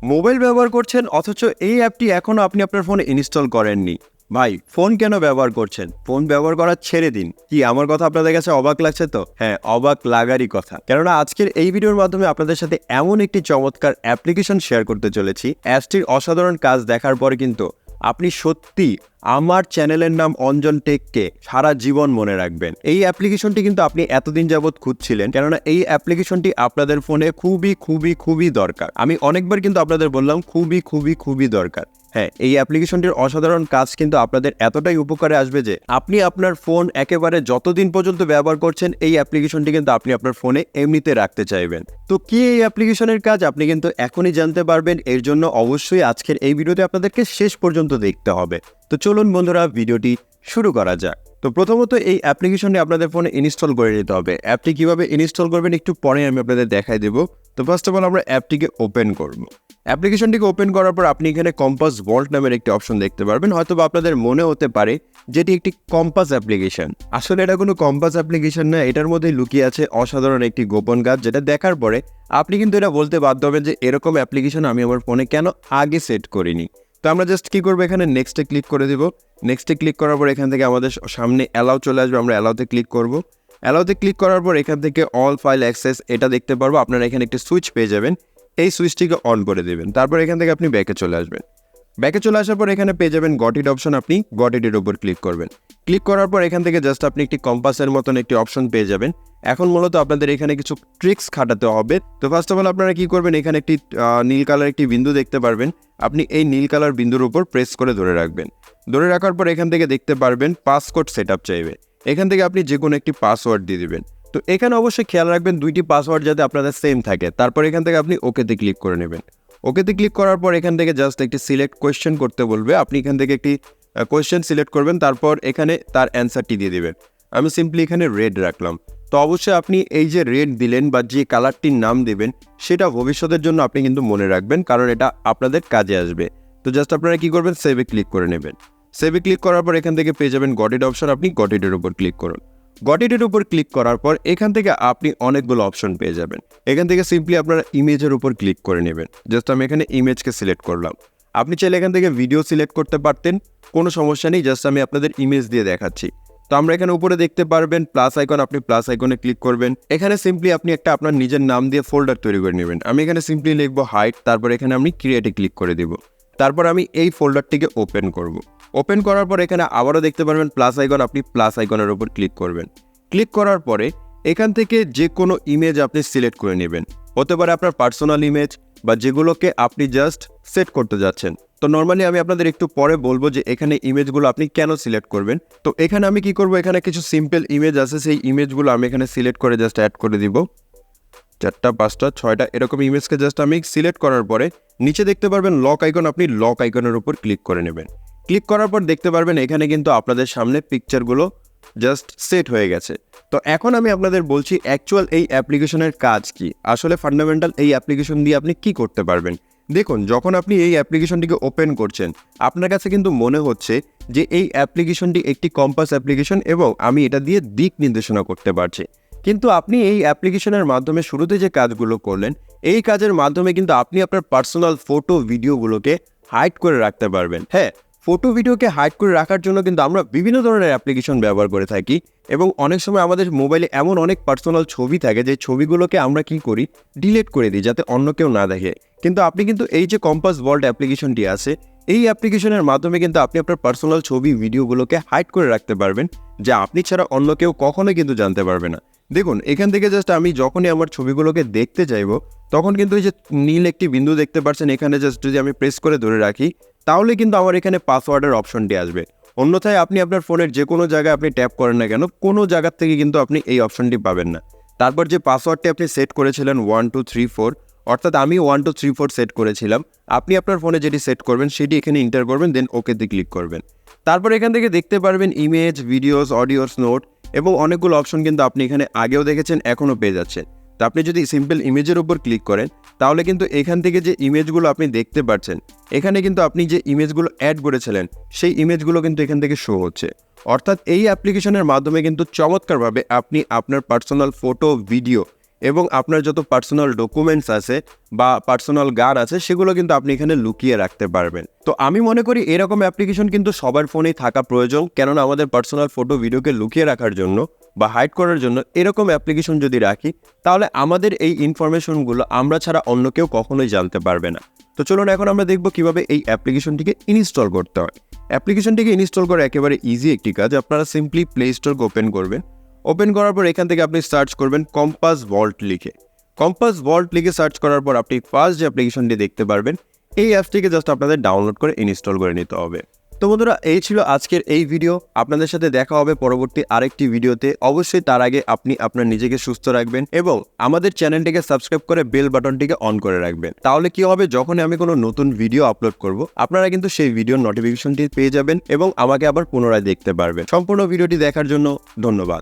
Mobile ব্যবহার করছেন অথচ এই অ্যাপটি এখনও আপনি আপনার ফোনে ইনস্টল করেননি। ভাই, ফোন কেন ব্যবহার করছেন? ফোন ব্যবহার করা ছেড়ে দিন। কি আমার কথা আপনাদের কাছে অবাক লাগছে? তো হ্যাঁ, অবাক লাগারই কথা, কেননা আজকের এই ভিডিওর মাধ্যমে আপনাদের সাথে এমন একটি চমৎকার অ্যাপ্লিকেশন শেয়ার করতে চলেছি। অ্যাপসটির অসাধারণ কাজ দেখার পরে কিন্তু আপনি সত্যি আমার চ্যানেলের নাম অঞ্জনটেককে সারা জীবন মনে রাখবেন। এই অ্যাপ্লিকেশনটি কিন্তু আপনি এতদিন যাবৎ খুঁজছিলেন, কেননা এই অ্যাপ্লিকেশনটি আপনাদের ফোনে খুবই দরকার। আমি অনেকবার কিন্তু আপনাদের বললাম খুবই দরকার। হ্যাঁ, এই অ্যাপ্লিকেশনটির অসাধারণ কাজ কিন্তু আপনাদের এতটাই উপকারে আসবে যে আপনি আপনার ফোন একেবারে যতদিন পর্যন্ত ব্যবহার করছেন এই অ্যাপ্লিকেশনটি কিন্তু আপনি আপনার ফোনে এমনিতে রাখতে চাইবেন। তো কি এই অ্যাপ্লিকেশনের কাজ আপনি কিন্তু এখনই জানতে পারবেন। এর জন্য অবশ্যই আজকের এই ভিডিওতে আপনাদেরকে শেষ পর্যন্ত দেখতে হবে। তো চলুন বন্ধুরা, ভিডিওটি শুরু করা যাক। তো প্রথমত এই অ্যাপ্লিকেশনটি আপনাদের ফোনে ইনস্টল করে নিতে হবে। অ্যাপটি কিভাবে ইনস্টল করবেন একটু পরে আমি আপনাদের দেখাই দেবো। তো ফার্স্ট অফ অল আমরা অ্যাপটিকে ওপেন করব। অ্যাপ্লিকেশনটিকে ওপেন করার পর আপনি এখানে কম্পাস ভল্ট নামের একটি অপশন দেখতে পারবেন। হয়তো বা আপনাদের মনে হতে পারে যেটি একটি কম্পাস অ্যাপ্লিকেশন। আসলে এটা কোনো কম্পাস অ্যাপ্লিকেশন না, এটার মধ্যে লুকিয়ে আছে অসাধারণ একটি গোপন কাজ, যেটা দেখার পরে আপনি কিন্তু এটা বলতে বাধ্য হবেন যে এরকম অ্যাপ্লিকেশন আমি আমার ফোনে কেন আগে সেট করিনি। তো আমরা জাস্ট কি করবো, এখানে নেক্সটে ক্লিক করে দিব। নেক্সটে ক্লিক করার পর এখান থেকে আমাদের সামনে অ্যালাউ চলে আসবে, আমরা অ্যালাউতে ক্লিক করব। অ্যালাউতে ক্লিক করার পর এখান থেকে অল ফাইল অ্যাক্সেস এটা দেখতে পারবো। আপনারা এখানে একটি সুইচ পেয়ে যাবেন, এই সুইচটিকে অন করে দেবেন। তারপর এখান থেকে আপনি ব্যাকে চলে আসবেন। ব্যাকে চলে আসার পর এখানে পেয়ে যাবেন গট অপশন, আপনি গট এর উপর ক্লিক করবেন। ক্লিক করার পর এখান থেকে জাস্ট আপনি একটি কম্পাসের মতন একটি অপশন পেয়ে যাবেন। এখন মূলত আপনাদের এখানে কিছু ট্রিক্স খাটাতে হবে। তো ফার্স্ট অফ অল আপনারা কি করবেন, এখানে একটি নীল কালার একটি বিন্দু দেখতে পারবেন। আপনি এই নীল কালার বিন্দুর উপর প্রেস করে ধরে রাখবেন। ধরে রাখার পর এখান থেকে দেখতে পারবেন পাসকোড সেটআপ চাইবে। এখান থেকে আপনি যে কোনো একটি পাসওয়ার্ড দিয়ে দিবেন। তো এখানে অবশ্যই খেয়াল রাখবেন দুইটি পাসওয়ার্ড যাতে আপনাদের সেম থাকে। তারপর এখান থেকে আপনি ওকেতে ক্লিক করে নেবেন। ওকেতে ক্লিক করার পর এখান থেকে জাস্ট একটি সিলেক্ট কোয়েশ্চেন করতে বলবে। আপনি এখান থেকে একটি কোয়েশ্চেন সিলেক্ট করবেন, তারপর এখানে তার অ্যান্সারটি দিয়ে দেবেন। আমি সিম্পলি এখানে রেড রাখলাম। তো অবশ্যই আপনি এই যে রেড দিলেন বা যে কালারটির নাম দেবেন সেটা ভবিষ্যতের জন্য আপনি কিন্তু মনে রাখবেন, কারণ এটা আপনাদের কাজে আসবে। তো জাস্ট আপনারা কি করবেন, সেভে ক্লিক করে নেবেন। সেভে ক্লিক করার পর এখান থেকে পেয়ে যাবেন গট ইট অপশন, আপনি গট ইটের উপর ক্লিক করুন। গট ইটের উপর ক্লিক করার পর এখান থেকে আপনি অনেকগুলো অপশন পেয়ে যাবেন। এখান থেকে সিম্পলি আপনারা ইমেজের উপর ক্লিক করে নেবেন। জাস্ট আমি এখানে ইমেজকে সিলেক্ট করলাম। আপনি চাইলে এখান থেকে ভিডিও সিলেক্ট করতে পারতেন, কোনো সমস্যা নেই, জাস্ট আমি আপনাদের ইমেজ দিয়ে দেখাচ্ছি। তো আমরা এখানে উপরে দেখতে পারবেন প্লাস আইকন, আপনি প্লাস আইকনে ক্লিক করবেন। এখানে সিম্পলি আপনি একটা আপনার নিজের নাম দিয়ে ফোল্ডার তৈরি করে নেবেন। আমি এখানে সিম্পলি লিখবো হাইট, তারপর এখানে আমি ক্রিয়েটে ক্লিক করে দিব। তারপর আমি এই ফোল্ডারটিকে ওপেন করব। ওপেন করার পর এখানে আবারও দেখতে পারবেন প্লাস আইকন, আপনি প্লাস আইকনের উপর ক্লিক করবেন। ক্লিক করার পরে এখান থেকে যে কোনো ইমেজ আপনি সিলেক্ট করে নেবেন। হতে পারে আপনার পার্সোনাল ইমেজ বা যেগুলোকে আপনি জাস্ট সেট করতে যাচ্ছেন। তো নর্মালি আমি আপনাদের একটু পরে বলবো যে এখানে ইমেজগুলো আপনি কেন সিলেক্ট করবেন। তো এখানে আমি কি করব, এখানে কিছু সিম্পল ইমেজ আছে, সেই ইমেজগুলো আমি এখানে সিলেক্ট করে জাস্ট অ্যাড করে দিব। 4টা 5টা 6টা এরকম ইমেজকে জাস্ট আমি সিলেক্ট করার পরে নিচে দেখতে পারবেন লক আইকন, আপনি লক আইকনের উপর ক্লিক করে নেবেন। ক্লিক করার পর দেখতে পারবেন এখানে কিন্তু আপনাদের সামনে পিকচারগুলো জাস্ট সেট হয়ে গেছে। তো এখন আমি আপনাদের বলছি অ্যাকচুয়াল এই অ্যাপ্লিকেশনের কাজ কি, আসলে ফান্ডামেন্টাল এই অ্যাপ্লিকেশন দিয়ে আপনি কি করতে পারবেন। দেখুন, যখন আপনি এই অ্যাপ্লিকেশনটিকে ওপেন করছেন আপনার কাছে কিন্তু মনে হচ্ছে যে এই অ্যাপ্লিকেশনটি একটি কম্পাস অ্যাপ্লিকেশন এবং আমি এটা দিয়ে দিক নির্দেশনা করতে পারছি। কিন্তু আপনি এই অ্যাপ্লিকেশনের মাধ্যমে শুরুতে যে কাজগুলো করলেন এই কাজের মাধ্যমে কিন্তু আপনি আপনার পার্সোনাল ফটো ভিডিওগুলোকে হাইড করে রাখতে পারবেন। হ্যাঁ, ফটো ভিডিওকে হাইড করে রাখার জন্য কিন্তু আমরা বিভিন্ন ধরনের অ্যাপ্লিকেশন ব্যবহার করে থাকি এবং অনেক সময় আমাদের মোবাইলে এমন অনেক পার্সোনাল ছবি থাকে যে ছবিগুলোকে আমরা কি করি, ডিলিট করে দিই যাতে অন্য কেউ না দেখে। কিন্তু আপনি কিন্তু এই যে কম্পাস ভল্ট অ্যাপ্লিকেশনটি আছে এই অ্যাপ্লিকেশনের মাধ্যমে কিন্তু আপনি আপনার পার্সোনাল ছবি ভিডিওগুলোকে হাইড করে রাখতে পারবেন, যা আপনি ছাড়া অন্য কেউ কখনোই কিন্তু জানতে পারবে না। দেখুন, এখান থেকে জাস্ট আমি যখনই আমার ছবিগুলোকে দেখতে চাইবো তখন কিন্তু এই যে নীল একটি বিন্দু দেখতে পাচ্ছেন, এখানে জাস্ট যদি আমি প্রেস করে ধরে রাখি তাহলে কিন্তু আমার এখানে পাসওয়ার্ডের অপশনটি আসবে। অন্যথায় আপনি আপনার ফোনের যে কোনো জায়গায় আপনি ট্যাপ করেন না কেন, কোনো জায়গার থেকে কিন্তু আপনি এই অপশনটি পাবেন না। তারপর যে পাসওয়ার্ডটি আপনি সেট করেছিলেন 1 2 3 4, অর্থাৎ আমি 1 2 3 4 সেট করেছিলাম, আপনি আপনার ফোনে যেটি সেট করবেন সেটি এখানে এন্টার করবেন, দেন ওকেতে ক্লিক করবেন। তারপর এখান থেকে দেখতে পারবেন ইমেজ, ভিডিওস, অডিওস, নোট এবং অনেকগুলো অপশন কিন্তু আপনি এখানে আগেও দেখেছেন, এখনও পেয়ে যাচ্ছেন। তো আপনি যদি সিম্পল ইমেজের উপর ক্লিক করেন তাহলে কিন্তু এখান থেকে যে ইমেজগুলো আপনি দেখতে পাচ্ছেন এখানে কিন্তু আপনি যে ইমেজগুলো অ্যাড করেছিলেন সেই ইমেজগুলো কিন্তু এখান থেকে শো হচ্ছে। অর্থাৎ এই অ্যাপ্লিকেশনের মাধ্যমে কিন্তু চমৎকারভাবে আপনি আপনার পার্সোনাল ফটো, ভিডিও এবং আপনার যত পার্সোনাল ডকুমেন্টস আছে বা পার্সোনাল গান আছে সেগুলো কিন্তু আপনি এখানে লুকিয়ে রাখতে পারবেন। তো আমি মনে করি এরকম অ্যাপ্লিকেশন কিন্তু সবার ফোনেই থাকা প্রয়োজন, কেননা আমাদের পার্সোনাল ফটো ভিডিওকে লুকিয়ে রাখার জন্য বা হাইড করার জন্য এরকম অ্যাপ্লিকেশন যদি রাখি তাহলে আমাদের এই ইনফরমেশনগুলো আমরা ছাড়া অন্য কেউ কখনোই জানতে পারবে না। তো চলুন এখন আমরা দেখব কিভাবে এই অ্যাপ্লিকেশনটিকে ইনস্টল করতে হয়। অ্যাপ্লিকেশনটিকে ইনস্টল করা একেবারে ইজি একটি কাজ। আপনারা সিম্পলি প্লে স্টোরকে ওপেন করবেন। ওপেন করার পর এখান থেকে আপনি সার্চ করবেন কম্পাস ভল্ট লিখে। কম্পাস ভল্ট লিখে সার্চ করার পর আপনি ফার্স্ট যে অ্যাপ্লিকেশনটি দেখতে পারবেন এই অ্যাপটিকে জাস্ট আপনাদের ডাউনলোড করে ইনস্টল করে নিতে হবে। তো বন্ধুরা, এই ছিল আজকের এই ভিডিও। আপনাদের সাথে দেখা হবে পরবর্তী আরেকটি ভিডিওতে। অবশ্যই তার আগে আপনি আপনার নিজেকে সুস্থ রাখবেন এবং আমাদের চ্যানেলটিকে সাবস্ক্রাইব করে বেল বাটনটিকে অন করে রাখবেন। তাহলে কি হবে, যখনই আমি কোনো নতুন ভিডিও আপলোড করব আপনারা কিন্তু সেই ভিডিওর নোটিফিকেশনটি পেয়ে যাবেন এবং আমাকে আবার পুনরায় দেখতে পারবেন। সম্পূর্ণ ভিডিওটি দেখার জন্য ধন্যবাদ।